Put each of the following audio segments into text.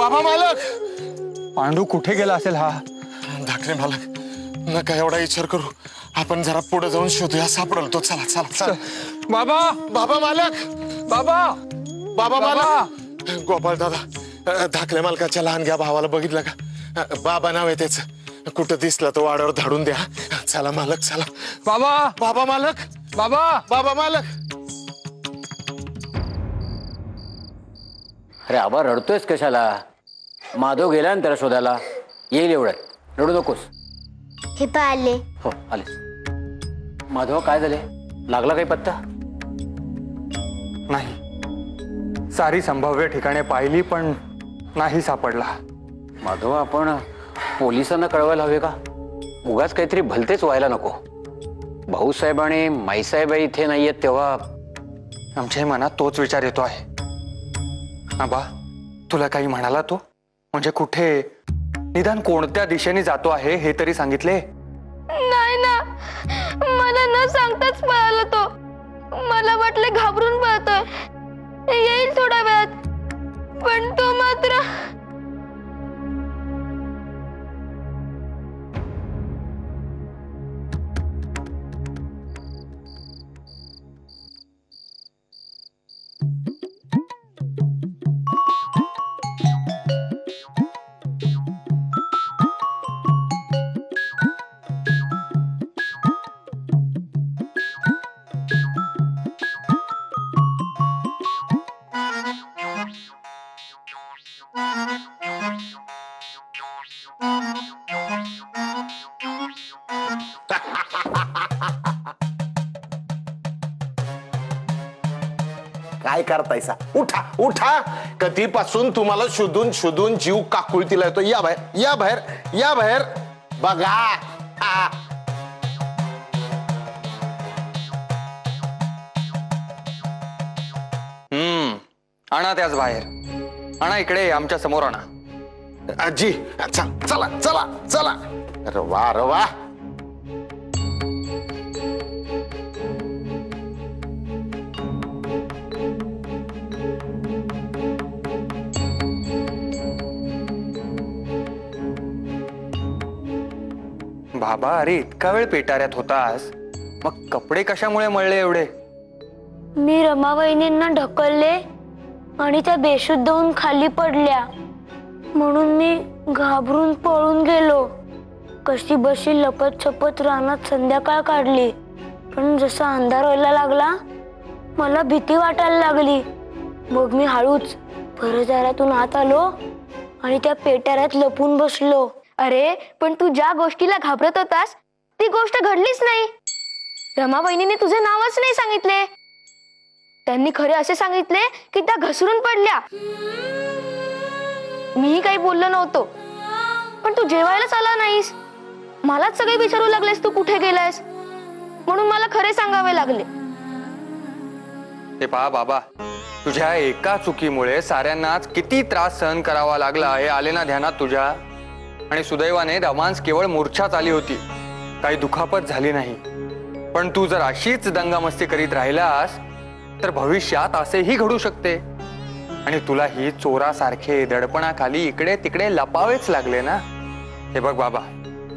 बाबा मालक, पांडू कुठे गेला असेल हा? धाकरे मालक, नका एवढा विचार करू. आपण जरा पुढे जाऊन शोधूया, सापडल तो. चला चला चला. बाबा, बाबा मालक, बाबा, बाबा बाबा. मालक. गोपाळ दादा, धाकल्या मालकाच्या लहान घ्या भावाला बघितलं का? बाबा नाव आहे त्याचं. कुठं दिसला तो वाड्यावर धाडून द्या. चला मालक चला. बाबा, बाबा मालक, बाबा. बाबा मालक. अरे आबा, रडतोयस कशाला? माधव गेला ना त्याला शोधायला, येईल एवढ्यात, रडू नकोस. हे पाहिले. हो आलेस. माधव काय झाले? लागला काही पत्ता? नाही, सारी संभाव्य ठिकाणे पाहिली पण नाही सापडला. माधव, आपण पोलिसांना कळवायला हवे का? उगाच काहीतरी भलतेच व्हायला नको. भाऊसाहेब आणि माईसाहेब इथे नाहीयेत तेव्हा. आमच्याही मनात तोच विचार येतो आहे. आबा, तुला काही म्हणाला तो? म्हणजे कुठे, निदान कोणत्या दिशेने जातो आहे हे तरी सांगितले? नाही ना, मला न सांगताच पळाला तो. मला वाटले घाबरून पळतोय, येईल थोड्या वेळात, पण तो मात्र. काय करतायसा? उठा उठा. कधीपासून तुम्हाला शोधून शोधून जीव काकुळतीला येतो. या बाहेर, या बाहेर, या बाहेर. बघा. आणा त्याच बाहेर. आणा इकडे, आमच्या समोर आणा. आजी, चला चला चला. अरे वा, अरे वा. बाबा, अरे इतका वेळ पेटाऱ्यात होतास, मग कपडे कशामुळे मळले एवढे? मी रमावहिनींना ढकलले आणि त्या बेशुद्ध होऊन खाली पडल्या, म्हणून मी घाबरून पळून गेलो. कशी बशी लपत छपत रानात संध्याकाळ काढली. पण जसा अंधार व्हायला लागला, मला भीती वाटायला लागली. मग मी हळूच परदारातून आत आलो आणि त्या पेटाऱ्यात लपून बसलो. अरे, पण तू ज्या गोष्टीला घाबरत होतास ती गोष्ट घडलीच नाही. रमावहिनीने तुझे नावच नाही सांगितले. त्यांनी खरे असे सांगितले की त्या घसरून पडल्या. मीही काही बोललो नव्हतो, पण तू जेवायलाच आला नाहीस. मलाच सगळे विचारू लागलेस तू कुठे गेलायस, म्हणून मला खरे सांगावे लागले. हे पहा बाबा, तुझ्या एका चुकीमुळे साऱ्यांनाच किती त्रास सहन करावा लागला हे आले ना ध्यानात तुझ्या? आणि सुदैवाने रमांस केवळ मूर्छाच आली होती, काही दुखापत झाली नाही. पण तू जर अशीच दंगामस्ती करीत राहिलास तर भविष्यात असेही घडू शकते. आणि तुला ही चोरासारखे दडपणाखाली इकडे तिकडे लपावेच लागले ना. हे बघ बाबा,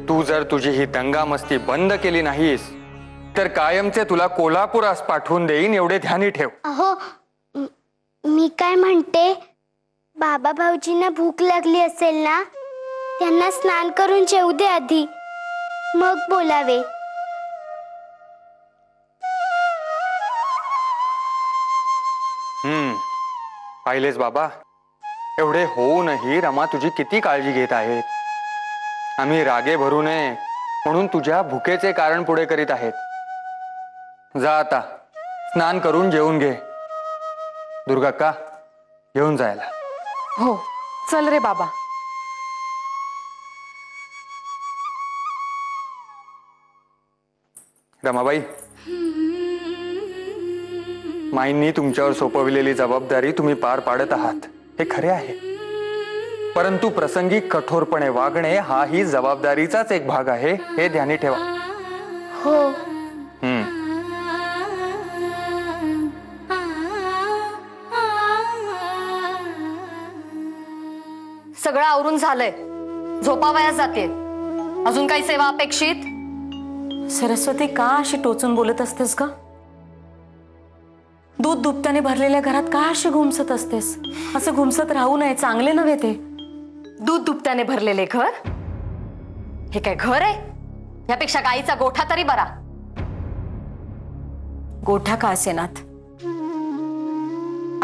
तू जर तुझी ही दंगामस्ती बंद केली नाहीस तर कायमचे तुला कोल्हापुरास पाठवून देईन, एवढे ध्यानी ठेव. अहो, मी काय म्हणते, बाबा भाऊजींना भूक लागली असेल ना, त्यांना स्नान करून जेवू दे आधी, मग बोलावे. पाहिलेस बाबा, एवढे होऊनही रमा तुझी किती काळजी घेत आहेत. आम्ही रागे भरू नये म्हणून तुझ्या भुकेचे कारण पुढे करीत आहेत. जा आता स्नान करून जेवून घे. दुर्गाक्का, घेऊन जायला. हो, चल रे बाबा. रमाबाई, माईंनी तुमच्यावर सोपविलेली जबाबदारी तुम्ही पार पाडत आहात, हे खरे आहे. परंतु प्रसंगी कठोरपणे वागणे हाही जबाबदारीचाच एक भाग आहे, हे ध्यानी ठेवा. हो. सगळं आवरून झालंय, झोपावयास जाते. अजून काही सेवा अपेक्षित? सरस्वती, का अशी टोचून बोलत असतेस का? दूध दुपट्याने भरलेल्या घरात का अशी घुमसत असतेस? असं घुमसत राहू नये, चांगले नव्हे ते. दूध दुपट्याने भरलेले घर? हे काय घर आहे? यापेक्षा गाईचा गोठा तरी बरा. गोठा का असेनात,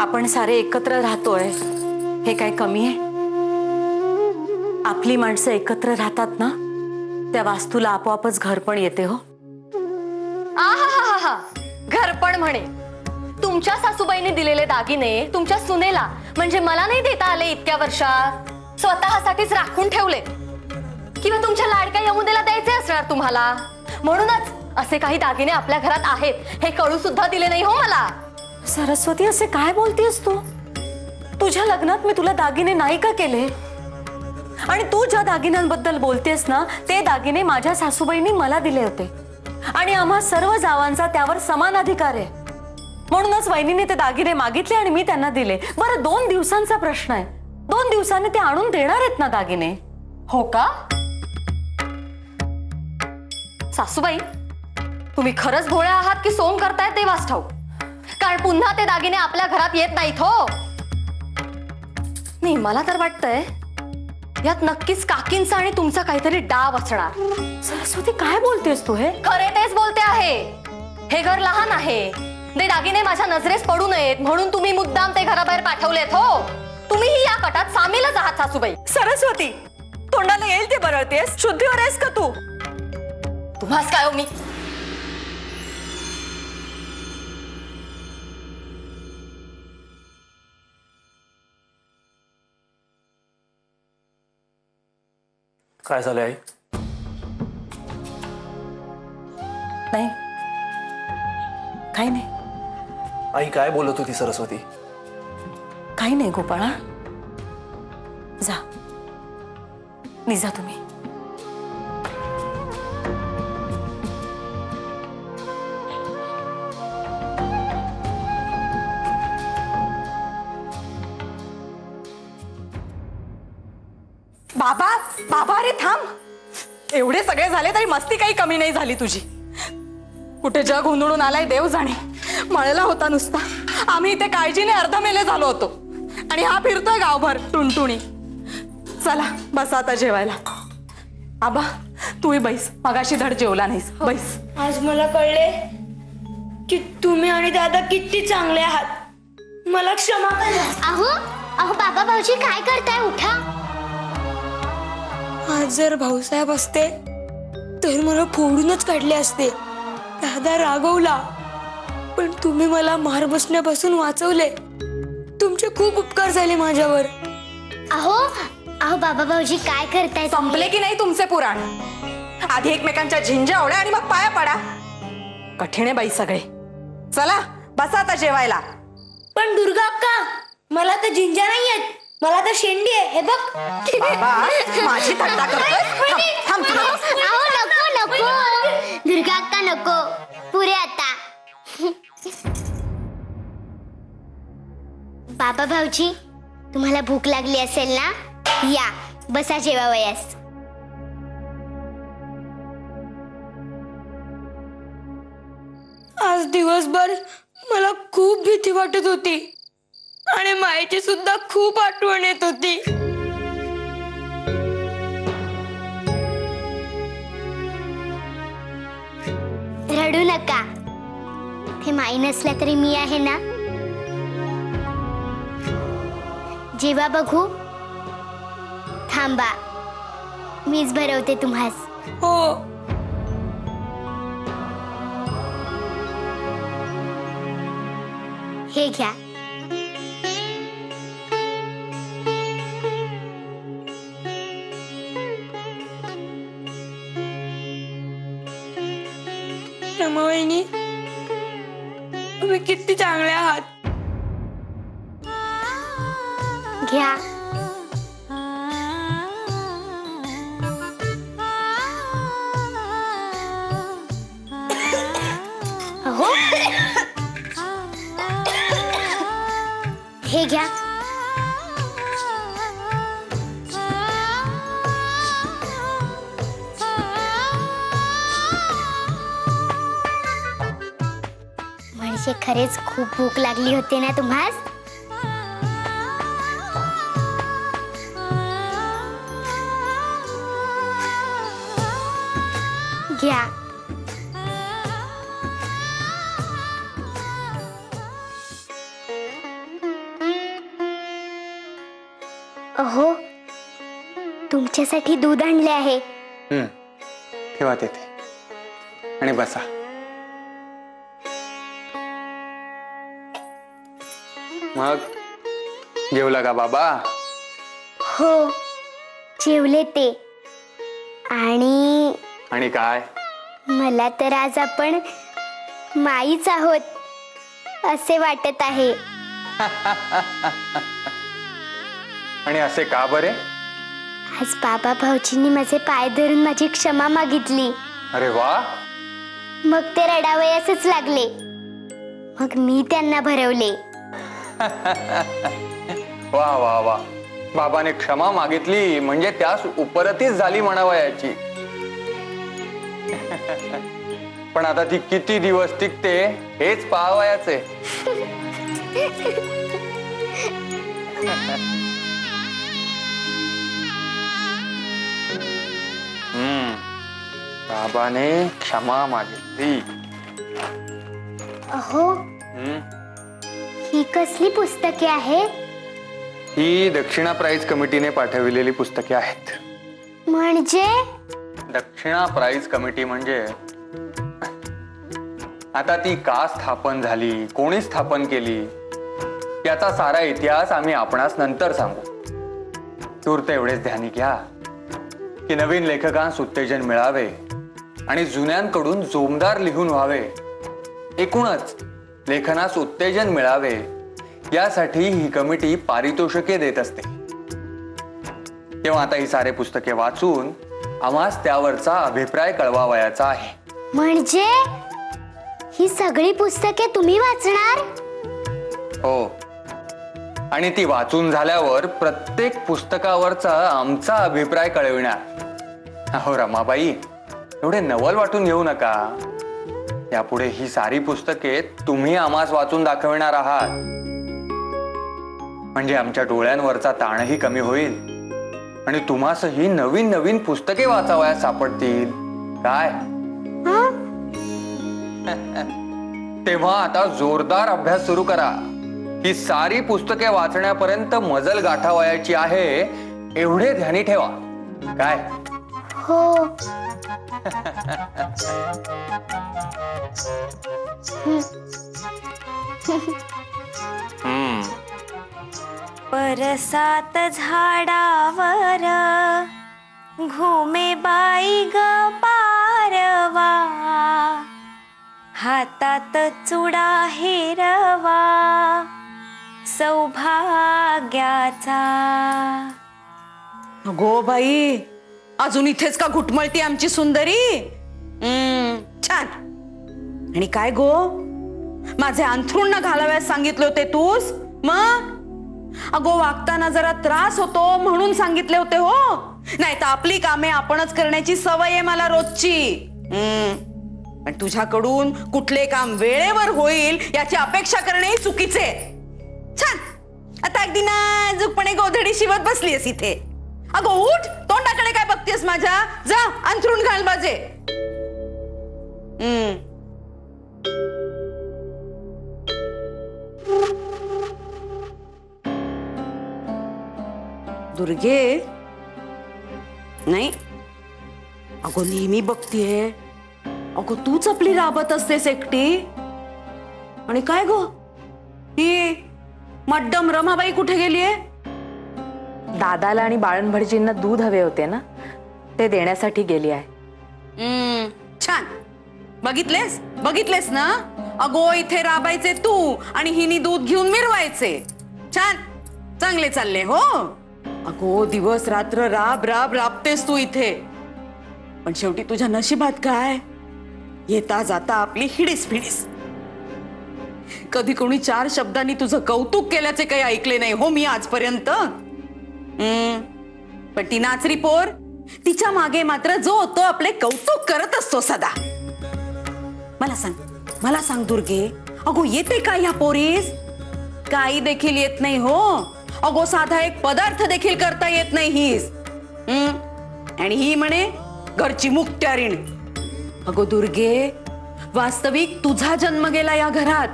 आपण सारे एकत्र राहतोय, हे काय कमी आहे? आपली माणसं एकत्र राहतात ना, त्या वास्तूला आपोआपच घर पण येते हो. आहा, घर पण म्हणे. तुमच्या सासूबाईने दिलेले दागिने तुमच्या सुनेला म्हणजे मला नाही देता आले इतक्या वर्षात, स्वतःसाठीच राखून ठेवले. किंवा तुमच्या लाडक्या यमुनेला द्यायचे असणार तुम्हाला, म्हणूनच असे काही दागिने आपल्या घरात आहेत हे कळू सुद्धा दिले नाही हो मला. सरस्वती, असे काय बोलतेस तू? तुझ्या लग्नात मी तुला दागिने नाही का केले? आणि तू ज्या दागिन्यांबद्दल बोलतेस ना, ते दागिने माझ्या सासूबाईंनी मला दिले होते आणि आम्हा सर्व जावांचा त्यावर समान अधिकार आहे. म्हणूनच वहिनीने ते दागिने मागितले आणि मी त्यांना दिले. बरं, 2 दिवसांचा प्रश्न आहे, 2 दिवसांनी ते आणून देणार आहेत ना दागिने. हो का? सासूबाई, तुम्ही खरंच भोळ्या आहात की सोंग करताय ते वाच ठाऊक. कारण पुन्हा ते दागिने आपल्या घरात येत नाहीत हो. नाही, मला तर वाटतंय यात नक्कीच काकींचा आणि तुमचा काहीतरी डाव असणार. सरस्वती, काय बोलतेस तू? हे खरे तेच बोलते आहे. हे घर लहान आहे, ते दागिने माझ्या नजरेस पडू नयेत म्हणून तुम्ही मुद्दाम ते घराबाहेर पाठवलेत हो. तुम्हीही या कटात सामीलच आहात सासूबाई. सरस्वती, तोंडाला येईल ते बरळतेस, शुद्धीवर आहेस का तू? तुम्हास काय हो मी? काय झालंय आई? नाही, काही नाही. आई काय बोलत होती सरस्वती? काही नाही गोपाळा, जा, निजा तुम्ही. बाबा, बाबा, अरे थांब. एवढे सगळे झाले तरी मस्ती काही कमी नाही झाली तुझी. कुठे जग हुंदडून आलाय देव जाणे. मळला होता नुसता. आम्ही इथे काळजीने अर्धमेले झालो होतो आणि हा फिरतोय गावभर टुणटुणी. चला बस आता जेवायला. आबा, तूही बैस, मगाशी धड जेवला नाहीस, बैस. आज मला कळले की तुम्ही आणि दादा किती चांगले आहात. मला क्षमा करा. अहो बाबा, भाऊजी काय करताय? उठा. आज जर भाऊसाहेब असते तर मला फोडूनच काढले असते. दादा रागवला, पण तुम्ही मला मार बसण्यापासून वाचवले. तुमचे खूप उपकार झाले माझ्यावर. अहो बाबा, भाऊजी काय करताय? संपले की नाही तुमचे पुराण? आधी एकमेकांच्या झिंज्या ओढ्या आणि मग पाया पडा. कठीण आहे बाई सगळे. चला बसा आता जेवायला. पण दुर्गा अक्का, मला तर झिंजा नाही आहेत, मला तर शेंडी आहे. हे बघ. बाबा, माझी थट्टा करतोय? थांब, तुला बस. नको दुर्गा अक्का, नको. पुरे आता. बाबा, भाऊजी, तुम्हाला भूक लागली असेल ना? या बसा जेवावयास. आज दिवसभर मला खूप भीती वाटत होती आणि मायेची सुद्धा खूप आठवण येत होती. रडू नका. ते माई नसल्या तरी मी आहे ना. जेव्हा बघू, थांबा, मीच भरवते तुम्हास. हो. हे घ्या. रमावहिनी, तुम्ही किती चांगले आहात. घ्या. अहो, हे घ्या. असे खरेच खूप भूक लागली होती ना तुम्हास? घ्या. अहो, तुमच्यासाठी दूध आणले आहे. ठेवा तेथे आणि बसा. मग जेवला का बाबा? हो, जेवले ते. आणि आणि काय? मला तर आज आपण माईच आहोत असे वाटत आहे. आणि असे का बरे? आज बाबा भाऊजींनी माझे पाय धरून माझी क्षमा मागितली. अरे वा. मग ते रडावयासच लागले. मग मी त्यांना भरवले. वा वा वा. बाबाने क्षमा मागितली म्हणजे त्यास उपरतीच झाली म्हणावयाची. पण आता ती किती दिवस टिकते हेच पाहावयाचे. बाबाने क्षमा मागितली. अहो, ही कसली पुस्तके आहेत? ही दक्षिणा प्राईज कमिटीने पाठविलेली पुस्तके आहेत. म्हणजे दक्षिणा प्राईज कमिटी म्हणजे आता ती का स्थापन झाली, कोणी स्थापन केली याचा सारा इतिहास आम्ही आपणास नंतर सांगू. तूर्त एवढेच ध्यानी घ्या की नवीन लेखकांस उत्तेजन मिळावे आणि जुन्यांकडून जोमदार लिहून व्हावे. एकूणच लेखनास उत्तेजन मिळावे यासाठी ही कमिटी पारितोषिके देत असते. तेव्हा आता ही सारे पुस्तके वाचून आम्हास त्यावरचा अभिप्राय कळवावयाचा आहे. म्हणजे ही सगळी पुस्तके तुम्ही वाचणार? हो, आणि ती वाचून झाल्यावर प्रत्येक पुस्तकावरचा आमचा अभिप्राय कळविणार. अहो रमाबाई, एवढे नवल वाटून घेऊ नका. यापुढे ही सारी पुस्तके तुम्ही आम्हास वाचून दाखविणार आहात. म्हणजे आमच्या डोळ्यांवरचा ताणही कमी होईल आणि तुम्हासही नवीन नवीन पुस्तके वाचावयास सापडतील. काय? तेव्हा आता जोरदार अभ्यास सुरू करा. ही सारी पुस्तके वाचण्यापर्यंत मजल गाठावयाची आहे एवढे ध्यानी ठेवा. काय? हो. परसात झाडावर घुमे बाई ग पारवा, हातात चुडा हिरवा सौभाग्याचा. गो बाई, अजून इथेच का घुटमळती आमची सुंदरी? छान. आणि काय गो, माझे अंथरुण न घालाव्यास सांगितले होते तूच? मग अगो, वागताना जरा त्रास होतो म्हणून सांगितले होते हो. नाही तर आपली कामे आपणच करण्याची सवय आहे मला रोजची. पण तुझ्याकडून कुठले काम वेळेवर होईल याची अपेक्षा करणे चुकीचे. छान. आता अगदी नाजूकपणे गोधडी शिवत बसलीस इथे. अगो उठ, तोंडाकडे काय बघतेस माझ्या? जा अंथरुण घाल बाजे. दुर्गे, नाही अगो, नेहमी बघतीये अगो तूच आपली राबत असतेस एकटी. आणि काय गो, ही मड्डम रमाबाई कुठे गेलीये? दादाला आणि बाळणभटजींना दूध हवे होते ना, ते देण्यासाठी गेली आहे. छान. बघितलेस बघितलेस ना? अगो, इथे राबायचे तू आणि हिनी दूध घेऊन मिरवायचे. छान, चांगले चालले हो. अगो, दिवस रात्र राब राब राबतेस तू इथे. पण शेवटी तुझ्या नशिबात काय? येता जाता आपली हिडीस फिडीस. कधी कोणी 4 शब्दांनी तुझं कौतुक केल्याचे काही ऐकले नाही हो मी आजपर्यंत. पण ती नाचरी पोर, तिच्या मागे मात्र जो तो आपले कौतुक करत असतो सदा. मला सांग दुर्गे, अगो येते का या पोरीस? काही देखील येत नाही हो. अगो साधा एक पदार्थ देखील करता येत नाही हीस. आणि ही म्हणे घरची मुक्त्यारीण. अगो दुर्गे, वास्तविक तुझा जन्म गेला या घरात.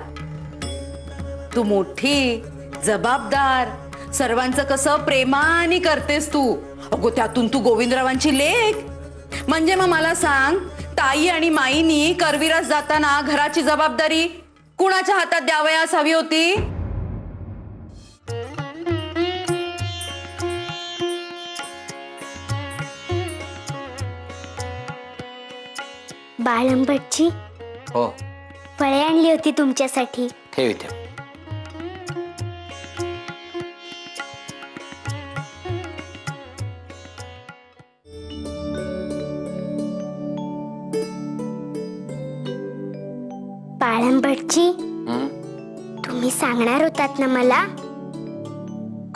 तू मोठी जबाबदार, सर्वांचं कसं प्रेमाने करतेस तू. अगो त्यातून तू गोविंदरावांची लेक. म्हणजे मग मला सांग, ताई आणि माईनी करविरास जाताना घराची जबाबदारी कुणाच्या हातात द्यावयास हवी होती? बाळंबटची हो, फळे आणली होती तुमच्यासाठी. ठेव इथे. बाळंबटची हं? तुम्ही सांगणार होतात ना मला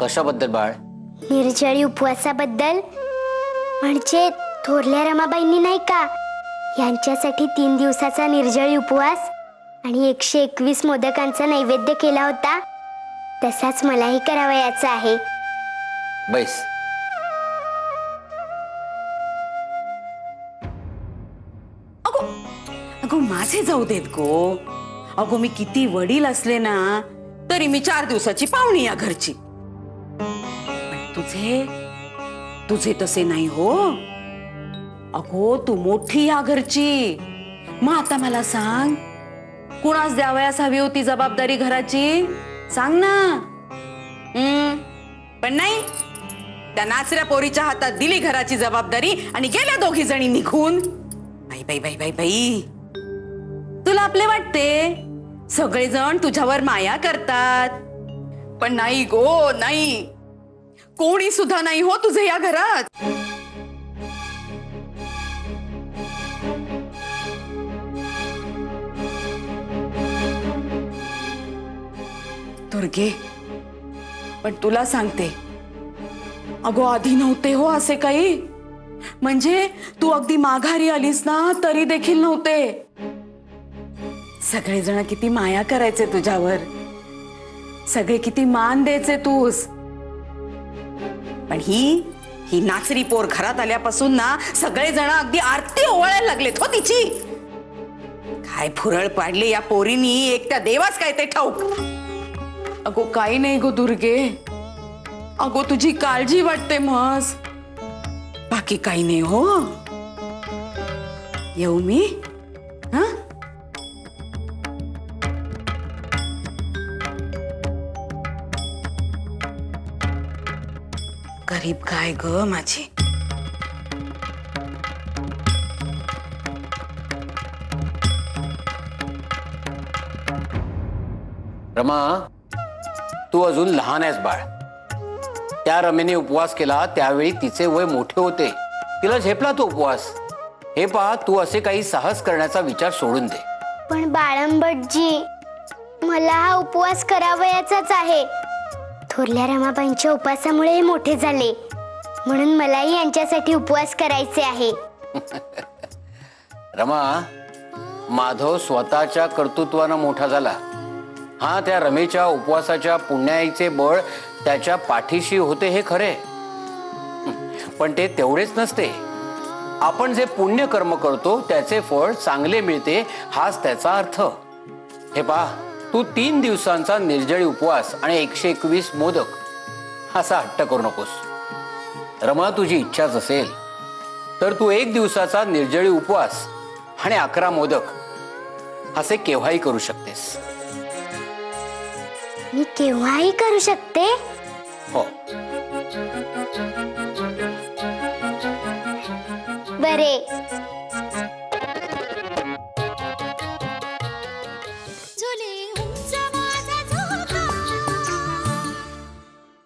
कशाबद्दल बाळ? निर्जळी उपवासाबद्दल. म्हणजे थोरल्या रमाबाईंनी नाही का यांच्यासाठी 3 दिवसाचा निर्जळी उपवास आणि 121 मोदकांचा नैवेद्य केला होता, तसाच मलाही करावयाचा आहे. बैस. अगो माझे जाऊ देत गो. अगो मी किती वडील असले ना तरी मी 4 दिवसाची पाहुणी या घरची. पण तुझे तसे नाही हो. अगो तू मोठी या घरची. मग आता मला सांग, कुणास द्यावयास हवी होती जबाबदारी घराची? सांग ना. पण नाही, त्या नाचऱ्या पोरीच्या हातात दिली घराची जबाबदारी आणि गेल्या दोघी जणी निघून. बाई बाई बाई बाई बाई, तुला आपले वाटते सगळेजण तुझ्यावर माया करतात, पण नाही गो, नाही. कोणी सुद्धा नाही हो तुझे या घरात. दुर्गे, पण तुला सांगते, अगो आधी नव्हते हो असे काही. म्हणजे तू अगदी माघारी आलीस ना तरी देखील नव्हते. सगळेजण किती माया करायचे तुझ्यावर, सगळे किती मान द्यायचे तूस. पण ही नाचरी पोर घरात आल्यापासून ना सगळेजण अगदी आरती ओवाळायला लागलेत हो तिची. काय फुरळ पाडले या पोरीनी, एक त्या देवाच काय ते ठाऊक. अगो काही नाही गो दुर्गे, अगो तुझी काळजी वाटते मस, बाकी काही नाही हो. येऊ मी? हा, गरीब काय ग माझी. रमा, तू अजून लहान आहेस बाळ. त्या रमेने उपवास केला त्यावेळी तिचे वय मोठे होते. तिला झेपला तो उपवास. हे पहा, तू असे काही साहस करण्याचा विचार सोडून दे. पण बाळंबटजी, मला हा उपवास करावयाचाच आहे. थोरल्या रमाबाईंच्या उपवासामुळे हे मोठे झाले, म्हणून मलाही यांच्यासाठी उपवास करायचे आहे. रमा, माधव स्वतःच्या कर्तृत्वानं मोठा झाला. हा, त्या रमेच्या उपवासाच्या पुण्याईचे बळ त्याच्या पाठीशी होते हे खरे, पण ते तेवढेच नसते. आपण जे पुण्य कर्म करतो त्याचे फळ चांगले मिळते, हाच त्याचा अर्थ. हे पहा, तू 3 दिवसांचा निर्जळी उपवास आणि 121 मोदक असा हट्ट करू नकोस. रमा, तुझी इच्छाच असेल तर तू 1 दिवसाचा निर्जळी उपवास आणि 11 मोदक असे केव्हाही करू शकतेस. मी केव्हाही करू शकते. हो. बरे,